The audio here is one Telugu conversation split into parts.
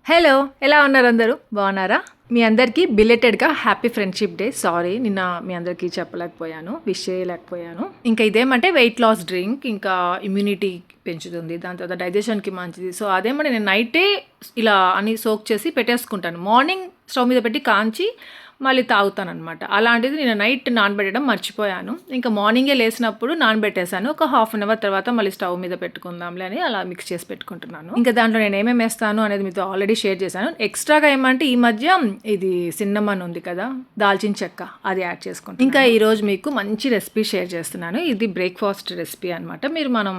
హలో! ఎలా ఉన్నారు అందరూ? బాగున్నారా? మీ అందరికీ బిలేటెడ్‌గా హ్యాపీ ఫ్రెండ్‌షిప్ డే. సారీ నిన్న మీ అందరికీ చెప్పలేకపోయాను. విష్ చేయలేకపోయాను. ఇంకా ఇదేమంటే వెయిట్ లాస్ డ్రింక్. ఇంకా ఇమ్యూనిటీ పెంచుతుంది. దాని తర్వాత డైజెషన్‌కి మంచిది. సో, అదేమంటే నేను నైటే ఇలా అని సోక్ చేసి పెట్టేసుకుంటాను. మార్నింగ్ స్టవ్ మీద పెట్టి కాంచి మళ్ళీ తాగుతాననమాట. అలాంటిది నేను నైట్ నానబెట్టడం మర్చిపోయాను. ఇంకా మార్నింగే లేసినప్పుడు నానబెట్టేసాను. ఒక హాఫ్ అన్ అవర్ తర్వాత మళ్ళీ స్టవ్ మీద పెట్టుకుందాంలే అని అలా మిక్స్ చేసి పెట్టుకుంటున్నాను. ఇంకా దాంట్లో నేను ఏమేమి వేస్తాను అనేది మీతో ఆల్రెడీ షేర్ చేశాను. ఎక్స్ట్రాగా ఏమంటే ఈ మధ్య ఇది సిన్నమన్ ఉంది కదా, దాల్చిన చెక్క, అది యాడ్ చేసుకుంటాను. ఇంకా ఈరోజు మీకు మంచి రెసిపీ షేర్ చేస్తున్నాను. ఇది బ్రేక్ఫాస్ట్ రెసిపీ అనమాట. మనం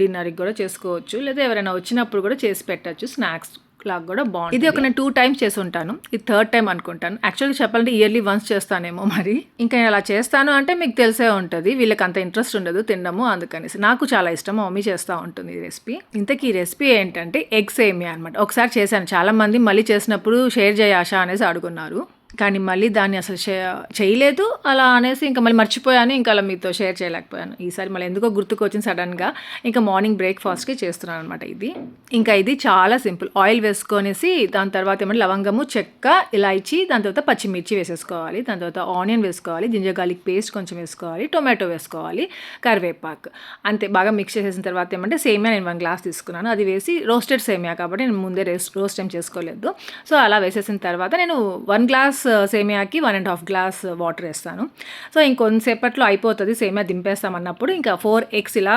డిన్నర్కి కూడా చేసుకోవచ్చు, లేదా ఎవరైనా వచ్చినప్పుడు కూడా చేసి పెట్టచ్చు. స్నాక్స్ లాగా కూడా బాగుంటుంది. ఇది ఒక నేను 2 టైమ్స్ చేసి ఉంటాను. ఇది థర్డ్ టైం అనుకుంటాను. యాక్చువల్గా చెప్పాలంటే ఇయర్లీ వన్స్ చేస్తానేమో మరి. ఇంకా నేను అలా చేస్తాను అంటే మీకు తెలిసే ఉంటుంది, వీళ్ళకి అంత ఇంట్రెస్ట్ ఉండదు తినడము, అందుకనేసి. నాకు చాలా ఇష్టం, మా మమ్మీ చేస్తూ ఉంటుంది ఈ రెసిపీ. ఇంతకీ ఈ రెసిపీ ఏంటంటే ఎగ్ సేమియా అనమాట. ఒకసారి చేశాను, చాలా మంది మళ్ళీ చేసినప్పుడు షేర్ చేయ ఆశ అనేసి అడుగున్నారు. కానీ మళ్ళీ దాన్ని అసలు చేయలేదు అలా అనేసి ఇంకా మళ్ళీ మర్చిపోయాను. ఇంకా అలా మీతో షేర్ చేయలేకపోయాను. ఈసారి మళ్ళీ ఎందుకో గుర్తుకొచ్చింది సడన్గా. ఇంకా మార్నింగ్ బ్రేక్ఫాస్ట్కి చేస్తున్నాను అనమాట ఇది. ఇంకా ఇది చాలా సింపుల్. ఆయిల్ వేసుకొనేసి దాని తర్వాత ఏమంటే లవంగము, చెక్క, ఇలాచి, దాని తర్వాత పచ్చిమిర్చి వేసేసుకోవాలి. దాని తర్వాత ఆనియన్ వేసుకోవాలి, జింజర్ గార్లిక్ పేస్ట్ కొంచెం వేసుకోవాలి, టొమాటో వేసుకోవాలి, కరివేపాకు, అంతే. బాగా మిక్స్ చేసేసిన తర్వాత ఏమంటే సేమియా నేను 1 గ్లాస్ తీసుకున్నాను. అది వేసి రోస్టెడ్ సేమియా కాబట్టి నేను ముందే రోస్ట్ ఏం చేసుకోలేదు. సో అలా వేసేసిన తర్వాత నేను 1 గ్లాస్ సేమియాకి 1.5 గ్లాస్ వాటర్ వేస్తాను. సో ఇంకొంతసేపట్లో అయిపోతుంది, సేమియా దింపేస్తామన్నప్పుడు ఇంకా 4 ఎగ్స్ ఇలా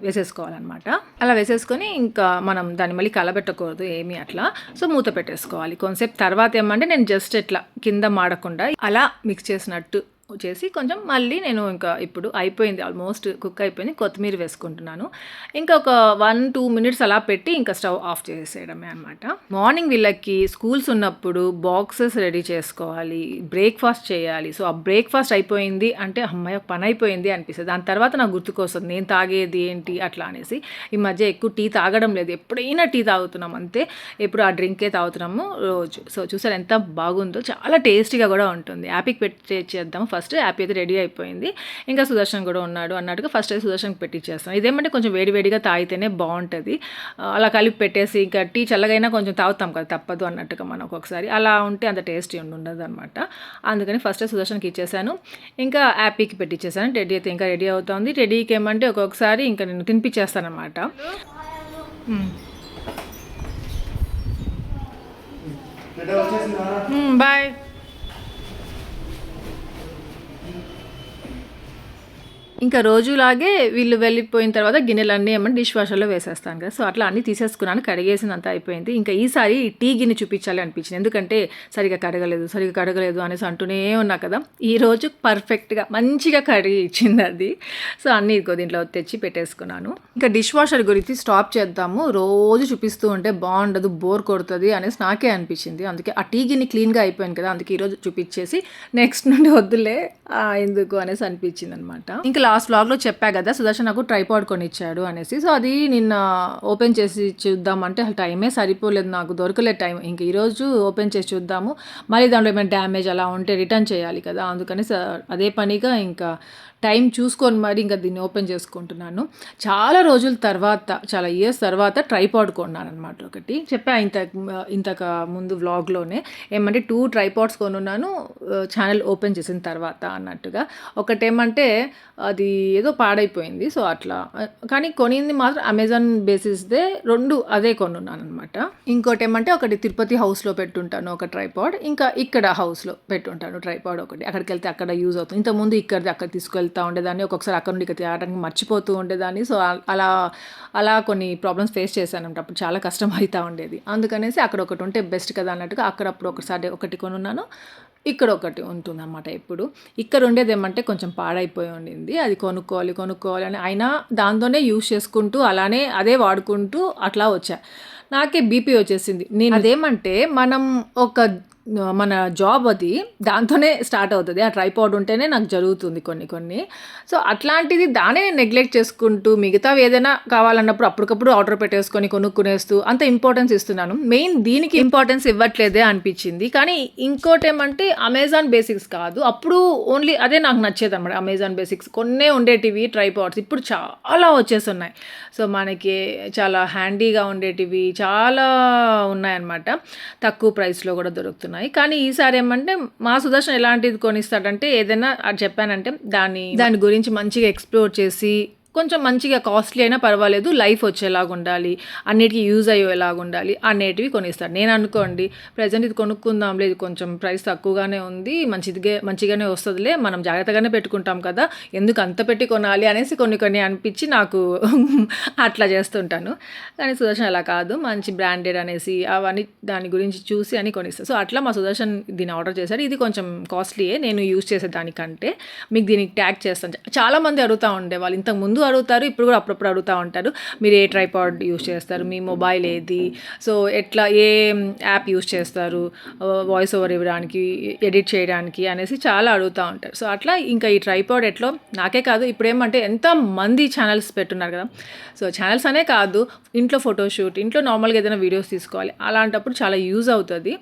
వేసేసుకోవాలన్నమాట. అలా వేసేసుకొని ఇంకా మనం దాన్ని మళ్ళీ కలబెట్టకూడదు ఏమీ అట్లా. సో మూత పెట్టేసుకోవాలి. కొంతసేపు తర్వాత ఏమంటే నేను జస్ట్ ఇట్లా కింద మాడకుండా అలా మిక్స్ చేసినట్టు చేసి కొంచెం మళ్ళీ నేను ఇంకా ఇప్పుడు అయిపోయింది, ఆల్మోస్ట్ కుక్ అయిపోయింది, కొత్తిమీర వేసుకుంటున్నాను. ఇంకా ఒక 1-2 మినిట్స్ అలా పెట్టి ఇంకా స్టవ్ ఆఫ్ చేసేయడమే అనమాట. మార్నింగ్ వీళ్ళకి స్కూల్స్ ఉన్నప్పుడు బాక్సెస్ రెడీ చేసుకోవాలి, బ్రేక్ఫాస్ట్ చేయాలి. సో ఆ బ్రేక్ఫాస్ట్ అయిపోయింది అంటే అమ్మాయి పని అయిపోయింది అనిపిస్తుంది. దాని తర్వాత నాకు గుర్తుకొస్తుంది నేను తాగేది ఏంటి అట్లా అనేసి. ఈ మధ్య ఎక్కువ టీ తాగడం లేదు, ఎప్పుడైనా టీ తాగుతున్నాం అంతే. ఎప్పుడు ఆ డ్రింకే తాగుతున్నాము రోజు. సో చూసారు ఎంత బాగుందో, చాలా టేస్టీగా కూడా ఉంటుంది. యాపీకి పెట్టి చేద్దాము. ఫస్ట్ యాపీ అయితే రెడీ అయిపోయింది. ఇంకా సుదర్శన్ కూడా ఉన్నాడు అన్నట్టుగా ఫస్ట్ అయితే సుదర్శన్కి పెట్టించేస్తాను. ఇదేమంటే కొంచెం వేడివేడిగా తాగితేనే బాగుంటుంది. అలా కలిపి పెట్టేసి ఇంకా టీ చల్లగైనా కొంచెం తాగుతాం కదా, తప్పదు అన్నట్టుగా మనకు ఒకసారి అలా ఉంటే అంత టేస్టీ ఉండదు అనమాట. అందుకని ఫస్ట్ సుదర్శన్కి ఇచ్చేసాను, ఇంకా యాపీకి పెట్టించేసాను. టెడ్డీ అయితే ఇంకా రెడీ అవుతుంది. టెడ్డీకి ఏమంటే ఒక్కొక్కసారి ఇంకా నేను తినిపించేస్తాను అనమాట. బాయ్. ఇంకా రోజులాగే వీళ్ళు వెళ్ళిపోయిన తర్వాత గిన్నెలన్నీ ఏమన్నా డిష్ వాషర్లో వేసేస్తాను కదా. సో అట్లా అన్నీ తీసేసుకున్నాను, కడిగేసిందంతా అయిపోయింది. ఇంకా ఈసారి టీ గిన్నె చూపించాలి అనిపించింది, ఎందుకంటే సరిగా కడగలేదు అనేసి అంటూనే ఉన్నా కదా. ఈరోజు పర్ఫెక్ట్గా మంచిగా కడిగి ఇచ్చింది అది. సో అన్నీ దీంట్లో తెచ్చి పెట్టేసుకున్నాను. ఇంకా డిష్ వాషర్ గురించి స్టాప్ చేద్దాము, రోజు చూపిస్తూ ఉంటే బాగుండదు, బోర్ కొడుతుంది అనేసి నాకే అనిపించింది. అందుకే ఆ టీ గిన్నె క్లీన్గా అయిపోయింది కదా, అందుకే ఈరోజు చూపించేసి నెక్స్ట్ నుండి వద్దులే ఎందుకు అనేసి అనిపించింది అనమాట. ఇంకా లాస్ట్ వ్లాగ్లో చెప్పా కదా, సుదర్శన్ నాకు ట్రైపాడ్ కొనిచ్చాడు అనేసి. సో అది నిన్న ఓపెన్ చేసి చూద్దామంటే అసలు టైమే సరిపోలేదు, నాకు దొరకలేదు టైం. ఇంక ఈరోజు ఓపెన్ చేసి చూద్దాము, మళ్ళీ దాంట్లో ఏమైనా డ్యామేజ్ అలా ఉంటే రిటర్న్ చేయాలి కదా, అందుకని అదే పనిగా ఇంకా టైం చూసుకొని మరి ఇంకా దీన్ని ఓపెన్ చేసుకుంటున్నాను. చాలా రోజుల తర్వాత, చాలా ఇయర్స్ తర్వాత ట్రైపాడ్ కొన్నాను అనమాట. ఒకటి చెప్పా ఇంతకు ముందు వ్లాగ్లోనే, ఏమంటే 2 ట్రైపాడ్స్ కొనున్నాను ఛానల్ ఓపెన్ చేసిన తర్వాత అన్నట్టుగా. ఒకటేమంటే అది ఏదో పాడైపోయింది, సో అట్లా. కానీ కొనింది మాత్రం అమెజాన్ బేసిస్దే, 2 అదే కొనున్నాను అనమాట. ఇంకోటి ఏమంటే ఒకటి తిరుపతి హౌస్లో పెట్టుంటాను ఒక ట్రైపాడ్, ఇంకా ఇక్కడ హౌస్లో పెట్టుంటాను ట్రైపాడ్ ఒకటి. అక్కడికి వెళ్తే అక్కడ యూజ్ అవుతుంది. ఇంతకుముందు ఇక్కడిది అక్కడ తీసుకెళ్తా ఉండేదాన్ని, ఒక్కొక్కసారి అక్కడ నుండి ఇక్కడ తేవడానికి మర్చిపోతూ ఉండేదాన్ని. సో అలా కొన్ని ప్రాబ్లమ్స్ ఫేస్ చేశాను అంటే అప్పుడు చాలా కష్టం అవుతూ ఉండేది. అందుకనేసి అక్కడ ఒకటి ఉంటే బెస్ట్ కదా అన్నట్టుగా అక్కడప్పుడు ఒకసారి ఒకటి కొనున్నాను, ఇక్కడ ఒకటి ఉంటుందన్నమాట. ఎప్పుడు ఇక్కడ ఉండేది ఏమంటే కొంచెం పాడైపోయి ఉండింది, అది కొనుక్కోవాలి అని అయినా దాంతోనే యూజ్ చేసుకుంటూ అలానే అదే వాడుకుంటూ అట్లా వచ్చా. నాకే బీపీ వచ్చేసింది. నేను అదేమంటే మనం ఒక మన జాబ్ అది దాంతోనే స్టార్ట్ అవుతుంది. ఆ ట్రైపాడ్ ఉంటేనే నాకు జరుగుతుంది కొన్ని. సో, అట్లాంటిది దాన్నే నేను నెగ్లెక్ట్ చేసుకుంటూ మిగతావి ఏదైనా కావాలన్నప్పుడు అప్పటికప్పుడు ఆర్డర్ పెట్టేసుకొని కొనుక్కునేస్తూ అంత ఇంపార్టెన్స్ ఇస్తున్నాను. మెయిన్ దీనికి ఇంపార్టెన్స్ ఇవ్వట్లేదే అనిపించింది. కానీ ఇంకోటేమంటే అమెజాన్ బేసిక్స్ కాదు. అప్పుడు ఓన్లీ అదే నాకు నచ్చేదనమాట. అమెజాన్ బేసిక్స్ కొన్నే ఉండేటివి ట్రైపాడ్స్. ఇప్పుడు చాలా వచ్చేసున్నాయి. సో, మనకి చాలా హ్యాండీగా ఉండేటివి చాలా ఉన్నాయన్నమాట. తక్కువ ప్రైస్‌లో కూడా దొరుకుతున్నాయి. కానీ ఈసారి ఏమంటే మా సుదర్శన్ ఎలాంటిది కొనిస్తాడంటే ఏదైనా అది చెప్పానంటే దాని గురించి మంచిగా ఎక్స్‌ప్లోర్ చేసి కొంచెం మంచిగా కాస్ట్లీ అయినా పర్వాలేదు. లైఫ్ వచ్చేలాగుండాలి. అన్నిటికి యూజ్ అయ్యేలాగుండాలి అనేటివి కొనిస్తాడు. నేను అనుకోండి ప్రెజెంట్ ఇది కొనుక్కుందాంలే, ఇది కొంచెం ప్రైస్ తక్కువగానే ఉంది. మంచిగానే వస్తదిలే. మనం జాగ్రత్తగానే పెట్టుకుంటాం కదా! ఎందుకు అంత పెట్టి కొనాలి అనేసి కొన్ని అనిపించి నాకు అట్లా చేస్తుంటాను. కానీ సుదర్శన్ అలా కాదు. మంచి బ్రాండెడ్ అనేసి అవన్నీ దాని గురించి చూసి అని కొనిస్తా. సో, అట్లా మా సుదర్శన్ దీన్ని ఆర్డర్ చేశాడు. ఇది కొంచెం కాస్ట్లీయే నేను యూజ్ చేసే దానికంటే. మీకు దీనికి ట్యాగ్ చేస్తాను. చాలామంది అడుగుతా ఉండేవాళ్ళు. ఇంతకుముందు అడుగుతారు, ఇప్పుడు కూడా అప్పుడప్పుడు అడుగుతూ ఉంటారు. మీరు ఏ ట్రైపాడ్ యూజ్ చేస్తారు, మీ మొబైల్ ఏది, సో ఎట్లా ఏ యాప్ యూజ్ చేస్తారు వాయిస్ ఓవర్ ఇవ్వడానికి, ఎడిట్ చేయడానికి అనేసి చాలా అడుగుతూ ఉంటారు. సో అట్లా ఇంకా ఈ ట్రైపాడ్ ఎట్లో నాకే కాదు, ఇప్పుడు ఏమంటే ఎంతమంది ఛానల్స్ పెట్టున్నారు కదా. సో ఛానల్స్ అనే కాదు, ఇంట్లో ఫోటోషూట్, ఇంట్లో నార్మల్గా ఏదైనా వీడియోస్ తీసుకోవాలి, అలాంటప్పుడు చాలా యూజ్ అవుతుంది.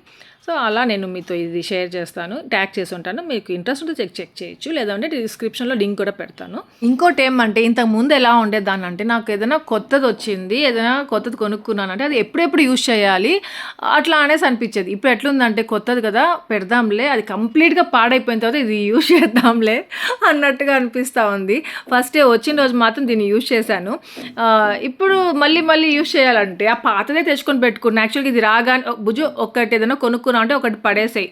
సో అలా నేను మీతో ఇది షేర్ చేస్తాను, ట్యాగ్ చేసి ఉంటాను. మీకు ఇంట్రెస్ట్ ఉంటే చెక్ చేయొచ్చు, లేదంటే డిస్క్రిప్షన్లో లింక్ కూడా పెడతాను. ఇంకోటి ఏమంటే ఇంతకు ముందు ఎలా ఉండేదాన్ని అంటే, నాకు ఏదైనా కొత్తది వచ్చింది, ఏదైనా కొత్తది కొనుక్కున్నానంటే అది ఎప్పుడెప్పుడు యూజ్ చేయాలి అట్లా అనేసి అనిపించేది. ఇప్పుడు ఎట్లుందంటే కొత్తది కదా పెడదాంలే, అది కంప్లీట్గా పాడైపోయిన తర్వాత ఇది యూజ్ చేద్దాంలే అన్నట్టుగా అనిపిస్తూ ఉంది. ఫస్ట్ డే వచ్చిన రోజు మాత్రం దీన్ని యూజ్ చేశాను. ఇప్పుడు మళ్ళీ యూజ్ చేయాలంటే ఆ పాతదే తెచ్చుకొని పెట్టుకున్నాను. యాక్చువల్గా ఇది రాగానే బుజ్జు ఒకటి ఏదైనా కొనుక్కున్నా అంటే ఒకటి పడేసాయి,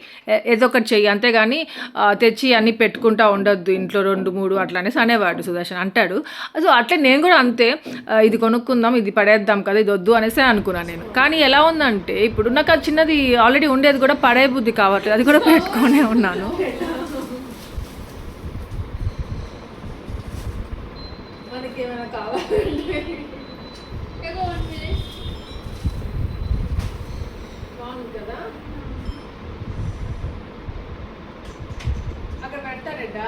ఏదో ఒకటి చెయ్యి, అంతేగాని తెచ్చి అన్నీ పెట్టుకుంటా ఉండొద్దు ఇంట్లో 2-3 అట్లా అనేసి అనేవాడు సుదర్శన్ అంటాడు. సో అట్లే నేను కూడా అంతే, ఇది కొనుక్కుందాం, ఇది పడేద్దాం కదా, ఇది వద్దు అనేసి అనుకున్నాను నేను. కానీ ఎలా ఉందంటే ఇప్పుడు నాకు అది చిన్నది ఆల్రెడీ ఉండేది కూడా పడే బుద్ధి కావట్లేదు, అది కూడా పెట్టుకొనే ఉన్నాను. మనకి ఏమైనా కావాలంటే బాగుంది కదా, అక్కడ పెడతారట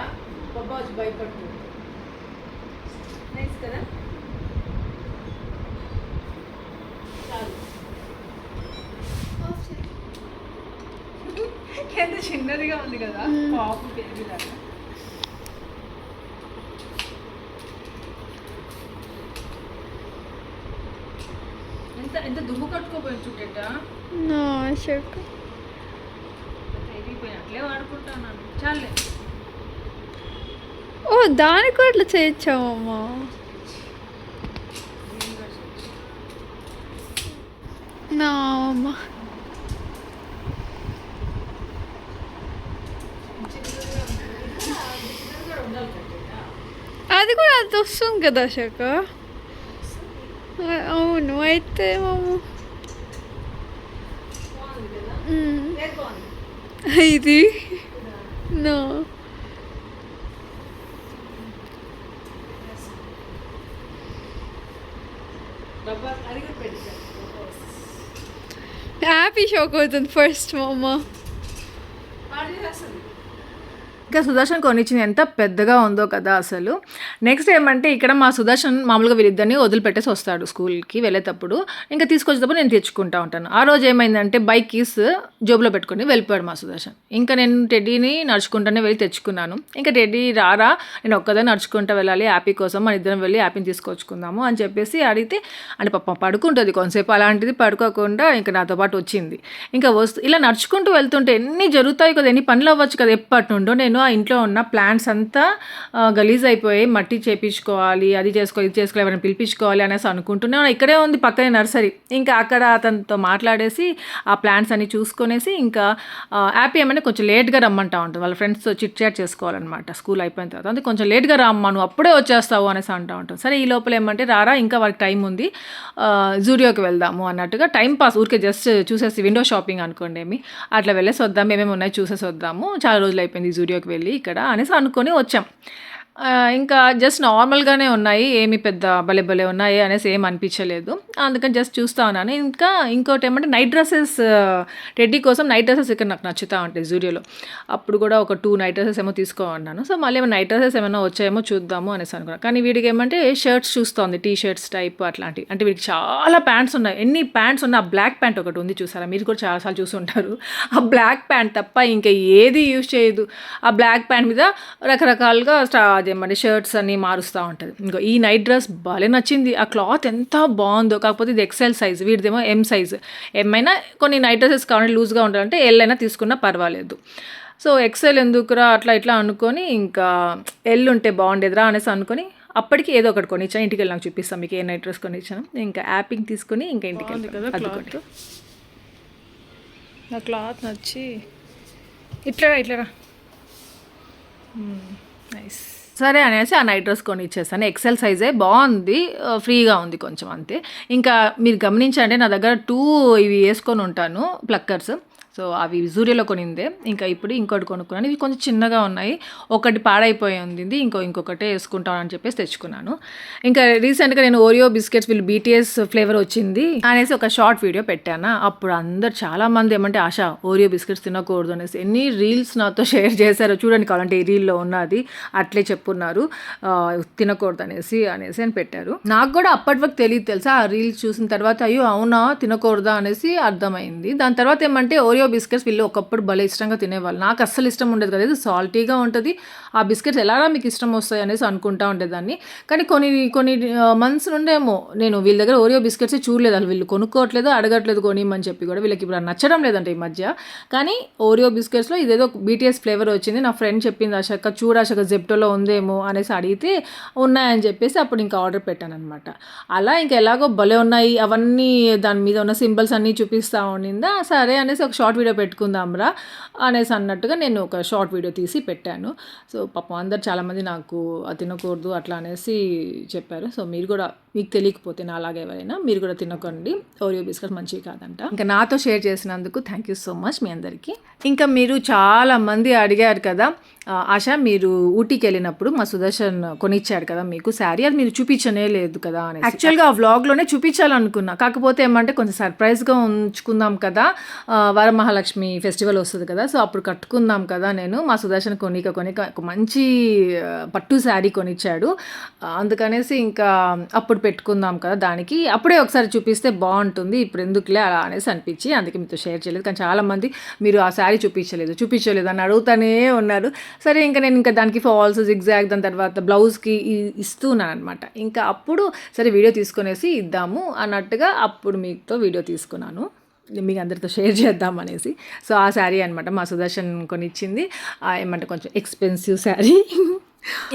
బాబా వచ్చి భయపడుతుంది. నైస్ కదా, చాలు. ఎంత చిన్నదిగా ఉంది కదా, పాపు బేబీ లాగా. ఎంత దుమ్ము కట్టుకోపోయింది చూడట. అట్లే వాడుకుంటాను, చాలే. ఓ దానికి కూడా అట్లా చేయొచ్చామమ్మా. నా అమ్మ అది కూడా అంత వస్తుంది కదా శక. అవును అయితే మాము ఇది నా హ్యాపీ షాక్ అవుతుంది ఫస్ట్ మా అమ్మ. ఇంకా సుదర్శన్ కొనిచ్చింది ఎంత పెద్దగా ఉందో కదా అసలు. నెక్స్ట్ ఏమంటే ఇక్కడ మా సుదర్శన్ మామూలుగా వీళ్ళిద్దరిని వదిలిపెట్టేసి వస్తాడు స్కూల్కి వెళ్ళేటప్పుడు. ఇంకా తీసుకొచ్చేటప్పుడు నేను తెచ్చుకుంటా ఉంటాను. ఆ రోజు ఏమైందంటే బైక్ కీస్ జోబులో పెట్టుకొని వెళ్ళిపోయాడు మా సుదర్శన్. ఇంకా నేను టెడ్డీని నడుచుకుంటానే వెళ్ళి తెచ్చుకున్నాను. ఇంకా టెడ్డీ రారా, నేను ఒక్కదాన్ని నడుచుకుంటూ వెళ్ళాలి యాపీ కోసం, మన ఇద్దరం వెళ్ళి యాపీని తీసుకొచ్చుకుందాము అని చెప్పేసి అడిగితే, అంటే పాప పడుకుంటుంది కొంతసేపు, అలాంటిది పడుకోకుండా ఇంకా నాతో పాటు వచ్చింది. ఇంకా ఇలా నడుచుకుంటూ వెళ్తుంటే ఎన్ని జరుగుతాయి కదా, ఎన్ని పనులు అవ్వచ్చు కదా. ఎప్పటి నుండో నేను ఆ ఇంట్లో ఉన్న ప్లాంట్స్ అంతా గలీజ్ అయిపోయి మట్టి చేపించుకోవాలి, అది చేసుకోవాలి, ఇది చేసుకోవాలి, ఎవరైనా పిలిపించుకోవాలి అనేసి అనుకుంటున్నాను. ఇక్కడే ఉంది పక్కనే నర్సరీ. ఇంకా అక్కడ అతనితో మాట్లాడేసి ఆ ప్లాంట్స్ అన్ని చూసుకొనేసి ఇంకా హ్యాపీ ఏమంటే కొంచెం లేట్గా రమ్మంటా ఉంటుంది, వాళ్ళ ఫ్రెండ్స్తో చిట్ చాట్ చేసుకోవాలన్నమాట స్కూల్ అయిపోయిన తర్వాత. అందుకే కొంచెం లేట్గా రమ్మా, నువ్వు అప్పుడే వచ్చేస్తావు అనేసి అంటూ ఉంటాం. సరే ఈ లోపల ఏమంటే రారా, ఇంకా వాళ్ళకి టైం ఉంది, జూడియోకి వెళ్దాము అన్నట్టుగా టైం పాస్ ఊరికే జస్ట్ చూసేసి విండో షాపింగ్ అనుకోండి, ఏమి అట్లా వెళ్ళేసి వద్దాం, ఏమేమి ఉన్నాయి చూసేసి వద్దాము, చాలా రోజులు అయిపోయింది జూడియోకి వెళ్ళి ఇక్కడ అనేసి అనుకొని వచ్చాం. ఇంకా జస్ట్ నార్మల్‌గానే ఉన్నాయి. ఏమి పెద్ద భలే భలే ఉన్నాయి అనేసి ఏమి అనిపించలేదు. అందుకని జస్ట్ చూస్తా ఉన్నాను. ఇంకా ఇంకోటేమంటే నైట్ డ్రెసెస్ టెడ్డీ కోసం నైట్ డ్రెసెస్ ఇక్కడ నాకు నచ్చుతా ఉంటాయి జూడియోలో. అప్పుడు కూడా ఒక 2 నైట్ డ్రెసెస్ ఏమో తీసుకోమన్నాను. సో, మళ్ళీ ఏమో నైట్ డ్రెసెస్ ఏమైనా వచ్చాయేమో చూద్దాము అనేసి అనుకున్నా. కానీ వీడికేమంటే షర్ట్స్ చూస్తోంది. టీ షర్ట్స్ టైప్ అట్లాంటివి. అంటే వీడికి చాలా ప్యాంట్స్ ఉన్నాయి. ఎన్ని ప్యాంట్స్ ఉన్నా ఆ బ్లాక్ ప్యాంట్ ఒకటి ఉంది చూసారా? మీరు కూడా చాలా సార్లు చూసుంటారు. ఆ బ్లాక్ ప్యాంట్ తప్ప ఇంకా ఏది యూజ్ చేయదు. ఆ బ్లాక్ ప్యాంట్ మీద రకరకాలుగా అదేమంటే షర్ట్స్ అన్నీ మారుస్తూ ఉంటుంది. ఇంకో ఈ నైట్ డ్రెస్ భలే నచ్చింది. ఆ క్లాత్ ఎంత బాగుందో. కాకపోతే ఇది ఎక్సెల్ సైజ్, వీడిదేమో ఎం సైజ్. ఎం అయినా కొన్ని నైట్ డ్రెస్సెస్ కావాలంటే లూజ్గా ఉండాలంటే ఎల్ అయినా తీసుకున్నా పర్వాలేదు. సో, ఎక్సెల్ ఎందుకురా అట్లా ఇట్లా అనుకొని ఇంకా ఎల్ ఉంటే బాగుండేదిరా అనేసి అనుకొని అప్పటికి ఏదో ఒకటి కొనిచ్చాను. ఇంటికి వెళ్ళి నాకు చూపిస్తాను మీకు ఏ నైట్ డ్రెస్ కొనిచ్చాను. ఇంకా యాపింగ్ తీసుకొని ఇంకా ఇంటికి వెళ్ళి కదా క్లాత్. నా క్లాత్ నచ్చి ఇట్లా నైస్. సరే అనేసి ఆ నైట్ డ్రెస్ కొని ఇచ్చేసాను. ఎక్సెల్ సైజే బాగుంది, ఫ్రీగా ఉంది కొంచెం అంతే. ఇంకా మీరు గమనించండి నా దగ్గర 2 ఇవి వేసుకొని ఉంటాను ప్లక్కర్స్. సో, అవి జూడియోలో కొనిందే. ఇంకా ఇప్పుడు ఇంకోటి కొనుక్కున్నాను. ఇవి కొంచెం చిన్నగా ఉన్నాయి. ఒకటి పాడైపోయి ఉంది. ఇంకొకటే వేసుకుంటాను అని చెప్పేసి తెచ్చుకున్నాను. ఇంకా రీసెంట్గా నేను ఓరియో బిస్కెట్స్ వీళ్ళు BTS ఫ్లేవర్ వచ్చింది అనేసి ఒక షార్ట్ వీడియో పెట్టాను. అప్పుడు అందరు చాలామంది ఏమంటే ఆశ ఓరియో బిస్కెట్స్ తినకూడదు అనేసి ఎన్ని రీల్స్ నాతో షేర్ చేశారో చూడండి. కావాలంటే ఈ రీల్లో ఉన్నది అట్లే చెప్పున్నారు తినకూడదు అనేసి అని పెట్టారు. నాకు కూడా అప్పటి వరకు తెలియదు తెలుసా. ఆ రీల్స్ చూసిన తర్వాత అయ్యో అవునా తినకూడదా అనేసి అర్థమైంది. దాని తర్వాత ఏమంటే ఓరియో బిస్కెట్స్ వీళ్ళు ఒకప్పుడు భలే ఇష్టంగా తినేవాళ్ళు. నాకు అస్సలు ఇష్టం ఉండేది కదా. ఇది సాల్టీగా ఉంటుంది. ఆ బిస్కెట్స్ ఎలాగా మీకు ఇష్టం వస్తాయి అనేసి అనుకుంటా ఉండేదాన్ని. కానీ కొన్ని మంత్స్ నుండేమో నేను వీళ్ళ దగ్గర ఓరియో బిస్కెట్స్ చూడలేదు. అసలు వీళ్ళు కొనుక్కోవట్లేదు, అడగట్లేదు కొనిమని చెప్పి కూడా. వీళ్ళకి ఇప్పుడు నచ్చడం లేదంటే ఈ మధ్య. కానీ ఓరియో బిస్కెట్స్లో ఇదేదో BTS ఫ్లేవర్ వచ్చింది. నా ఫ్రెండ్ చెప్పింది అశక్క చూడాశక్క జెప్టోలో ఉందేమో అనేసి అడిగితే ఉన్నాయని చెప్పేసి అప్పుడు ఇంకా ఆర్డర్ పెట్టాను అనమాట. అలా ఇంకా ఎలాగో భలే ఉన్నాయి అవన్నీ దాని మీద ఉన్న సింబల్స్ అన్నీ చూపిస్తూ ఉండిందా. సరే అనేసి ఒక షార్ట్ వీడియో పెట్టుకుందాంరా అనేసి అన్నట్టుగా నేను ఒక షార్ట్ వీడియో తీసి పెట్టాను. సో, పాపం అందరు చాలామంది నాకు అది తినకూడదు అట్లా అనేసి చెప్పారు. సో, మీరు కూడా మీకు తెలియకపోతే నా అలాగే ఎవరైనా మీరు కూడా తినకండి. ఓరియో బిస్కెట్ మంచివి కాదంట. ఇంకా నాతో షేర్ చేసినందుకు థ్యాంక్ యూ సో మచ్ మీ అందరికీ. ఇంకా మీరు చాలామంది అడిగారు కదా ఆశ మీరు ఊటీకి వెళ్ళినప్పుడు మా సుదర్శన్ కొనిచ్చాడు కదా మీకు శారీ, అది మీరు చూపించనే లేదు కదా అని. యాక్చువల్గా ఆ వ్లాగ్లోనే చూపించాలనుకున్నా. కాకపోతే ఏమంటే కొంచెం సర్ప్రైజ్గా ఉంచుకుందాం కదా, వరమహాలక్ష్మి ఫెస్టివల్ వస్తుంది కదా. సో, అప్పుడు కట్టుకుందాం కదా. నేను మా సుదర్శన్ కొనిక ఒక మంచి పట్టు శారీ కొనిచ్చాడు. అందుకనేసి ఇంకా అప్పుడు పెట్టుకుందాం కదా దానికి. అప్పుడే ఒకసారి చూపిస్తే బాగుంటుంది, ఇప్పుడు ఎందుకులే అలా అనేసి అనిపించి అందుకే మీతో షేర్ చేయలేదు. కానీ చాలామంది మీరు ఆ శారీ చూపించలేదు అని అడుగుతానే ఉన్నారు. సరే ఇంకా నేను ఇంకా దానికి ఫాల్స్ జిగ్జాగ్ దాని తర్వాత బ్లౌజ్కి ఇస్తున్నాను అనమాట. ఇంకా అప్పుడు సరే వీడియో తీసుకునేసి ఇద్దాము అన్నట్టుగా అప్పుడు మీతో వీడియో తీసుకున్నాను, మీకు అందరితో షేర్ చేద్దాం అనేసి. సో, ఆ శారీ అనమాట మా సుదర్శన్ కొనిచ్చింది. ఏమంటే కొంచెం ఎక్స్పెన్సివ్ శారీ.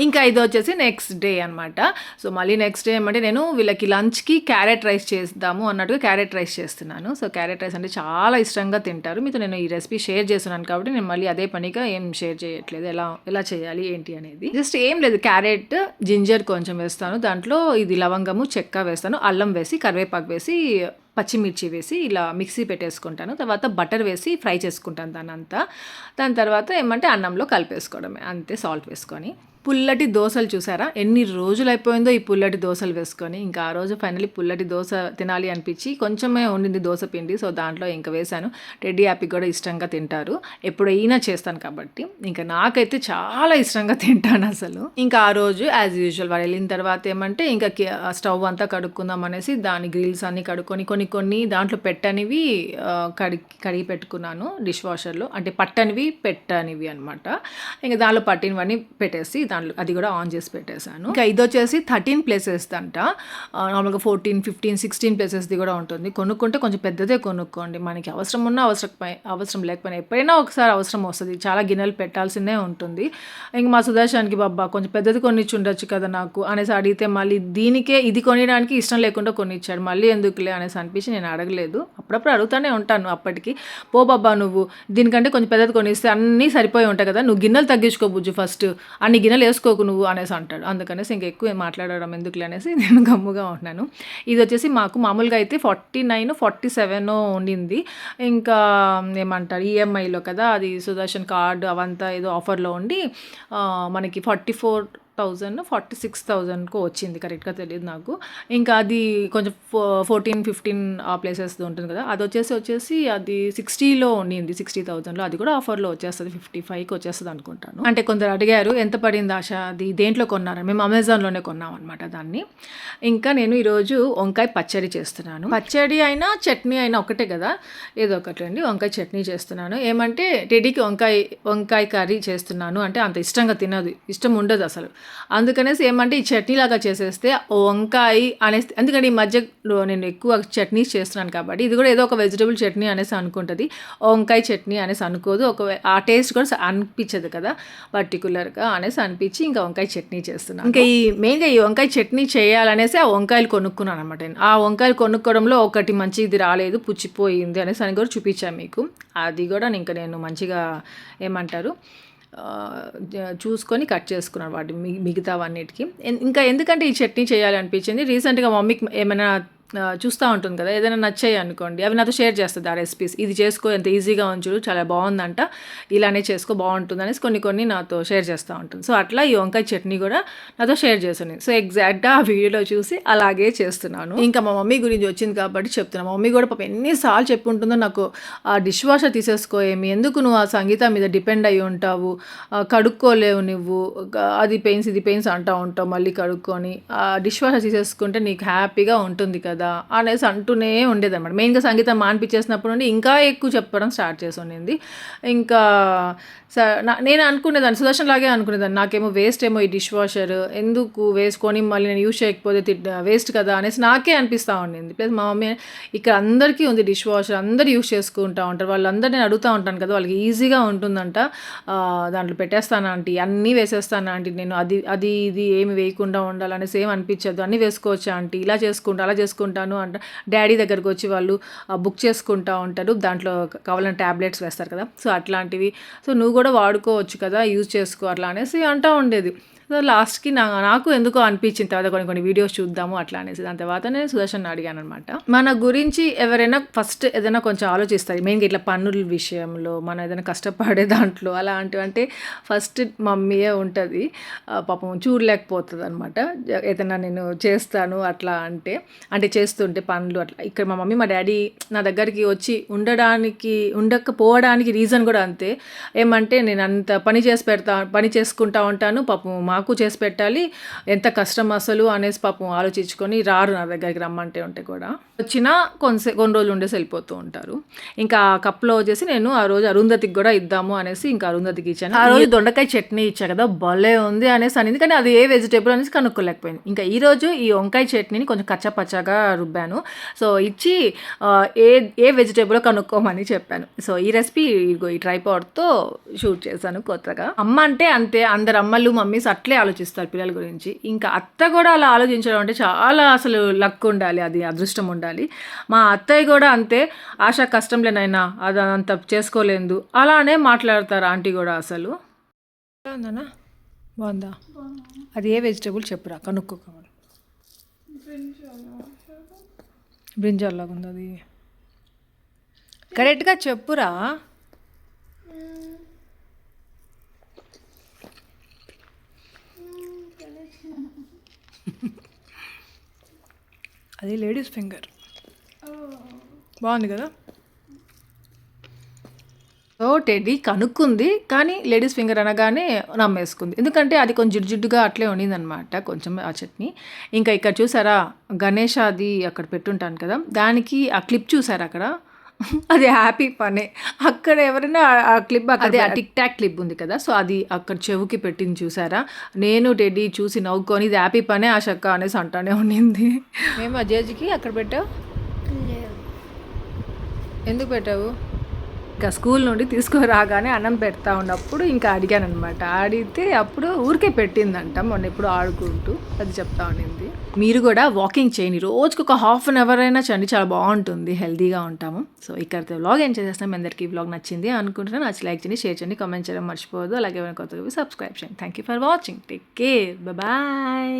ఇంకా ఇది వచ్చేసి నెక్స్ట్ డే అనమాట. సో, మళ్ళీ నెక్స్ట్ డే ఏమంటే నేను వీళ్ళకి లంచ్కి క్యారెట్ రైస్ చేద్దాము అన్నట్టుగా క్యారెట్ రైస్ చేస్తున్నాను. సో, క్యారెట్ రైస్ అంటే చాలా ఇష్టంగా తింటారు. మీతో నేను ఈ రెసిపీ షేర్ చేస్తున్నాను కాబట్టి నేను మళ్ళీ అదే పనిగా ఏం షేర్ చేయట్లేదు ఎలా చేయాలి ఏంటి అనేది. జస్ట్ ఏం లేదు, క్యారెట్ జింజర్ కొంచెం వేస్తాను, దాంట్లో ఇది లవంగము చెక్క వేస్తాను, అల్లం వేసి కరివేపాకు వేసి పచ్చిమిర్చి వేసి ఇలా మిక్సీ పెట్టేసుకుంటాను. తర్వాత బటర్ వేసి ఫ్రై చేసుకుంటాను దాని తర్వాత ఏమంటే అన్నంలో కలిపేసుకోవడమే అంతే, సాల్ట్ వేసుకొని. పుల్లటి దోశలు చూసారా, ఎన్ని రోజులు అయిపోయిందో ఈ పుల్లటి దోశలు వేసుకొని. ఇంకా ఆ రోజు ఫైనల్లీ పుల్లటి దోశ తినాలి అనిపించి కొంచెమే ఉండింది దోశ పిండి. సో, దాంట్లో ఇంకా వేశాను. టెడ్డీ హ్యాపీ కూడా ఇష్టంగా తింటారు, ఎప్పుడైనా చేస్తాను కాబట్టి. ఇంకా నాకైతే చాలా ఇష్టంగా తింటాను అసలు. ఇంకా ఆ రోజు యాజ్ యూజువల్ వాళ్ళు వెళ్ళిన తర్వాత ఏమంటే ఇంకా స్టవ్ అంతా కడుక్కుందాం అనేసి దాని గ్రిల్స్ అన్నీ కడుక్కొని కొన్ని దాంట్లో పెట్టనివి కడిగి పెట్టుకున్నాను డిష్ వాషర్లో. అంటే పట్టనివి పెట్టనివి అనమాట. ఇంకా దానిలో పట్టినవన్నీ పెట్టేసి దాంట్లో అది కూడా ఆన్ చేసి పెట్టేశాను. ఇంకా ఇది వచ్చేసి 13 ప్లేసెస్ అంట. నార్మల్గా 14, 15, 16 ప్లేసెస్ది కూడా ఉంటుంది. కొనుక్కుంటే కొంచెం పెద్దదే కొనుక్కోండి. మనకి అవసరం ఉన్నా అవసరం లేకపోయినా ఎప్పుడైనా ఒకసారి అవసరం వస్తుంది. చాలా గిన్నెలు పెట్టాల్సిందే ఉంటుంది. ఇంక మా సుదర్శన్కి బాబా కొంచెం పెద్దది కొనిచ్చి ఉండొచ్చు కదా నాకు అనేసి అడిగితే మళ్ళీ దీనికే ఇది కొనియడానికి ఇష్టం లేకుండా కొనిచ్చాడు. మళ్ళీ ఎందుకులే అనేసి అనిపించి నేను అడగలేదు. అప్పుడప్పుడు అడుగుతూనే ఉంటాను అప్పటికి. పో బాబా నువ్వు దీనికంటే కొంచెం పెద్దది కొనిస్తే అన్నీ సరిపోయి ఉంటాయి కదా, నువ్వు గిన్నెలు తగ్గించుకో బుజ్జు ఫస్ట్, అన్ని గిన్నెలు వేసుకోకు నువ్వు అనేసి అంటాడు. అందుకనేసి ఇంకా ఎక్కువ మాట్లాడడం ఎందుకులే అనేసి నేను గమ్ముగా ఉన్నాను. ఇది వచ్చేసి మాకు మామూలుగా అయితే 49, 47 ఉండింది. ఇంకా ఏమంటారు ఈఎంఐలో కదా, అది సుదర్శన్ కార్డు అవంతా ఏదో ఆఫర్లో ఉండి మనకి 44 46,000కో వచ్చింది, కరెక్ట్గా తెలియదు నాకు. ఇంకా అది కొంచెం 14-15 ఆ ప్లేసెస్ది ఉంటుంది కదా, అది వచ్చేసి అది 60లో ఉండింది, 60,000లో. అది కూడా ఆఫర్లో వచ్చేస్తుంది, 55కి వచ్చేస్తుంది అనుకుంటాను. అంటే కొందరు అడిగారు ఎంత పడింది ఆశ, అది దేంట్లో కొన్నారు, మేము అమెజాన్లోనే కొన్నాం అనమాట దాన్ని. ఇంకా నేను ఈరోజు వంకాయ పచ్చడి చేస్తున్నాను. పచ్చడి అయినా చట్నీ అయినా ఒకటే కదా, ఏదో ఒకటి అండి. వంకాయ చట్నీ చేస్తున్నాను. ఏమంటే టెడీకి వంకాయ కర్రీ చేస్తున్నాను అంటే అంత ఇష్టంగా తినదు, ఇష్టం ఉండదు అసలు. అందుకనేసి ఏమంటే ఈ చట్నీ లాగా చేసేస్తే వంకాయ అనేసి, ఎందుకంటే ఈ మధ్యలో నేను ఎక్కువ చట్నీస్ చేస్తున్నాను కాబట్టి ఇది కూడా ఏదో ఒక వెజిటబుల్ చట్నీ అనేసి అనుకుంటుంది, వంకాయ చట్నీ అనేసి అనుకోదు. ఆ టేస్ట్ కూడా అనిపించదు కదా పర్టికులర్గా అనేసి అనిపించి ఇంకా వంకాయ చట్నీ చేస్తున్నాను. ఇంకా మెయిన్గా ఈ వంకాయ చట్నీ చేయాలనేసి ఆ వంకాయలు కొనుక్కున్నాను అనమాట. ఆ వంకాయలు కొనుక్కోవడంలో ఒకటి మంచిది రాలేదు, పుచ్చిపోయింది అనేసి అని కూడా చూపించాను మీకు. అది కూడా ఇంకా నేను మంచిగా ఏమంటారు చూసుకొని కట్ చేసుకున్నాను వాటి మిగతావన్నిటికి. ఇంకా ఎందుకంటే ఈ చట్నీ చేయాలి అనిపించింది. రీసెంట్గా మమ్మీకి ఏమైనా చూస్తూ ఉంటుంది కదా, ఏదైనా నచ్చాయి అనుకోండి అవి నాతో షేర్ చేస్తుంది ఆ రెసిపీస్. ఇది చేసుకో, ఎంత ఈజీగా ఉంచుడు, చాలా బాగుందంట, ఇలానే చేసుకో బాగుంటుంది అనేసి కొన్ని నాతో షేర్ చేస్తూ ఉంటుంది. సో అట్లా ఈ వంకాయ చట్నీ కూడా నాతో షేర్ చేస్తుంది. సో ఎగ్జాక్ట్గా ఆ వీడియోలో చూసి అలాగే చేస్తున్నాను. ఇంకా మా మమ్మీ గురించి వచ్చింది కాబట్టి చెప్తున్నాను. మా మమ్మీ కూడా పాపం ఎన్నిసార్లు చెప్పుంటుందో నాకు, ఆ డిష్ వాషర్ తీసేసుకో, ఏమి ఎందుకు నువ్వు ఆ సంగీతం మీద డిపెండ్ అయ్యి ఉంటావు, కడుక్కోలేవు నువ్వు, అది పెయిన్స్ ఇది పెయిన్స్ అంటూ ఉంటావు, మళ్ళీ కడుక్కొని ఆ డిష్ వాషర్ తీసేసుకుంటే నీకు హ్యాపీగా ఉంటుంది కదా అనేసి అంటూనే ఉండేదన్నమాట. మెయిన్గా సంగీతం మానిపించేసినప్పుడు నుండి ఇంకా ఎక్కువ చెప్పడం స్టార్ట్ చేసి ఉండింది. ఇంకా నేను అనుకునేదాన్ని, సుదర్శన్ లాగే అనుకునేదాన్ని, నాకేమో వేస్ట్ ఏమో ఈ డిష్ వాషర్, ఎందుకు వేసుకొని మళ్ళీ నేను యూజ్ చేయకపోతే వేస్ట్ కదా అనేసి నాకే అనిపిస్తూ ఉండింది. ప్లస్ మా మమ్మీ ఇక్కడ అందరికీ ఉంది డిష్ వాషర్, అందరూ యూజ్ చేసుకుంటూ ఉంటారు, వాళ్ళందరూ నేను అడుగుతూ ఉంటాను కదా, వాళ్ళకి ఈజీగా ఉంటుందంట, దాంట్లో పెట్టేస్తాను ఆంటీ, అన్నీ వేసేస్తాను ఆంటీ, నేను అది ఇది ఏమి వేయకుండా ఉండాలనేసి ఏం అనిపించదు, అన్నీ వేసుకోవచ్చు ఆంటీ, ఇలా చేసుకుంటా అలా చేసుకుంటాను అంట. డాడీ దగ్గరకు వచ్చి వాళ్ళు బుక్ చేసుకుంటూ ఉంటారు, దాంట్లో కావాలని ట్యాబ్లెట్స్ వేస్తారు కదా, సో అట్లాంటివి, సో నువ్వు కూడా వాడుకోవచ్చు కదా, యూజ్ చేసుకో అట్లా అనేసి అంటూ ఉండేది. సో లాస్ట్కి నాకు ఎందుకో అనిపించింది, తర్వాత కొన్ని వీడియోస్ చూద్దాము అట్లా అనేసి. దాని తర్వాత నేను సుదర్శన్ అడిగాను అనమాట. మన గురించి ఎవరైనా ఫస్ట్ ఏదైనా కొంచెం ఆలోచిస్తారు, మెయిన్గా ఇట్లా పన్నుల విషయంలో, మనం ఏదైనా కష్టపడే దాంట్లో అలాంటివి అంటే ఫస్ట్ మమ్మీయే ఉంటుంది. పాపం చూడలేకపోతుంది అనమాట ఏదైనా నేను చేస్తాను అట్లా అంటే చేస్తుంటే పనులు అట్లా. ఇక్కడ మా మమ్మీ మా డాడీ నా దగ్గరికి వచ్చి ఉండకపోవడానికి రీజన్ కూడా అంతే. ఏమంటే నేను అంత పని చేసుకుంటా ఉంటాను, పాపం మాకు చేసి పెట్టాలి, ఎంత కష్టం అసలు అనేసి పాపం ఆలోచించుకొని రారు నా దగ్గరికి, రమ్మంటే ఉంటే కూడా. వచ్చినా కొన్ని రోజులు ఉండేసి వెళ్ళిపోతూ ఉంటారు. ఇంకా కప్లో వచ్చేసి నేను ఆ రోజు అరుంధతికి కూడా ఇద్దాము అనేసి ఇంకా అరుంధతికి ఇచ్చాను. ఆ రోజు దొండకాయ చట్నీ ఇచ్చా కదా, భలే ఉంది అనేసి అనేది, కానీ అది ఏ వెజిటేబుల్ అనేసి కనుక్కోలేకపోయింది. ఇంకా ఈరోజు ఈ వంకాయ చట్నీని కొంచెం కచ్చాపచ్చాగా రుబ్బాను. సో ఇచ్చి ఏ వెజిటేబుల్ కనుక్కోమని చెప్పాను. సో ఈ రెసిపీ ఈ ట్రైపాడ్తో షూట్ చేశాను కొత్తగా. అమ్మ అంటే అంతే, అందరు అమ్మలు మమ్మీస్ అట్లే ఆలోచిస్తారు పిల్లల గురించి. ఇంకా అత్త కూడా అలా ఆలోచించడం అంటే చాలా అసలు లక్ ఉండాలి, అది అదృష్టం ఉండాలి. మా అత్తయ్య కూడా అంతే, ఆశ కష్టం లేనైనా అది అంత చేసుకోలేదు అలానే మాట్లాడతారు ఆంటీ కూడా. అసలు బాగుందనా, బాగుందా, అది ఏ వెజిటేబుల్ చెప్పురా, కనుక్కోవాలి. బ్రింజాల్ లాగా ఉంది అది, కరెక్ట్గా చెప్పురా. అది లేడీస్ ఫింగర్, బాగుంది కదా. సో టెడ్డీ కనుక్కుంది, కానీ లేడీస్ ఫింగర్ అనగానే నమ్మేసుకుంది, ఎందుకంటే అది కొంచెం జిడ్డుగా అట్లే ఉండిందనమాట కొంచెం ఆ చట్నీ. ఇంకా ఇక్కడ చూసారా గణేష్ అది అక్కడ పెట్టుంటాను కదా, దానికి ఆ క్లిప్ చూసారా అక్కడ, అది హ్యాపీ పనే. అక్కడ ఎవరైనా ఆ క్లిప్, అదే ఆ టిక్ టాక్ క్లిప్ ఉంది కదా, సో అది అక్కడ చెవుకి పెట్టింది చూసారా. నేను టెడ్డీ చూసి నవ్వుకొని ఇది హ్యాపీ పనే ఆ షక్క అనేసి అంటానే ఉండింది. మేము అజయ్కి అక్కడ పెట్టావు, ఎందుకు పెట్టావు? ఇంకా స్కూల్ నుండి తీసుకురాగానే అన్నం పెడతా ఉన్నప్పుడు ఇంకా అడిగాను అనమాట. అడిగితే అప్పుడు ఊరికే పెట్టిందంట, మొన్న ఎప్పుడు ఆడుకుంటూ అది చెప్తా ఉండింది. మీరు కూడా వాకింగ్ చేయండి, రోజుకి ఒక ½ అన్ అవర్ అయినా చేయండి, చాలా బాగుంటుంది, హెల్తీగా ఉంటాము. సో ఇక్కడితో వ్లాగ్ ఏం చేసేస్తాం, మీ అందరికీ వ్లాగ్ నచ్చింది అనుకుంటున్నాను. నచ్చి లైక్ చేయండి, షేర్ చేయండి, కామెంట్ చేయడం మర్చిపోవద్దు. అలాగే ఏమైనా కొత్తగా సబ్స్క్రైబ్ చేయండి. Thank you for watching, take care, bye.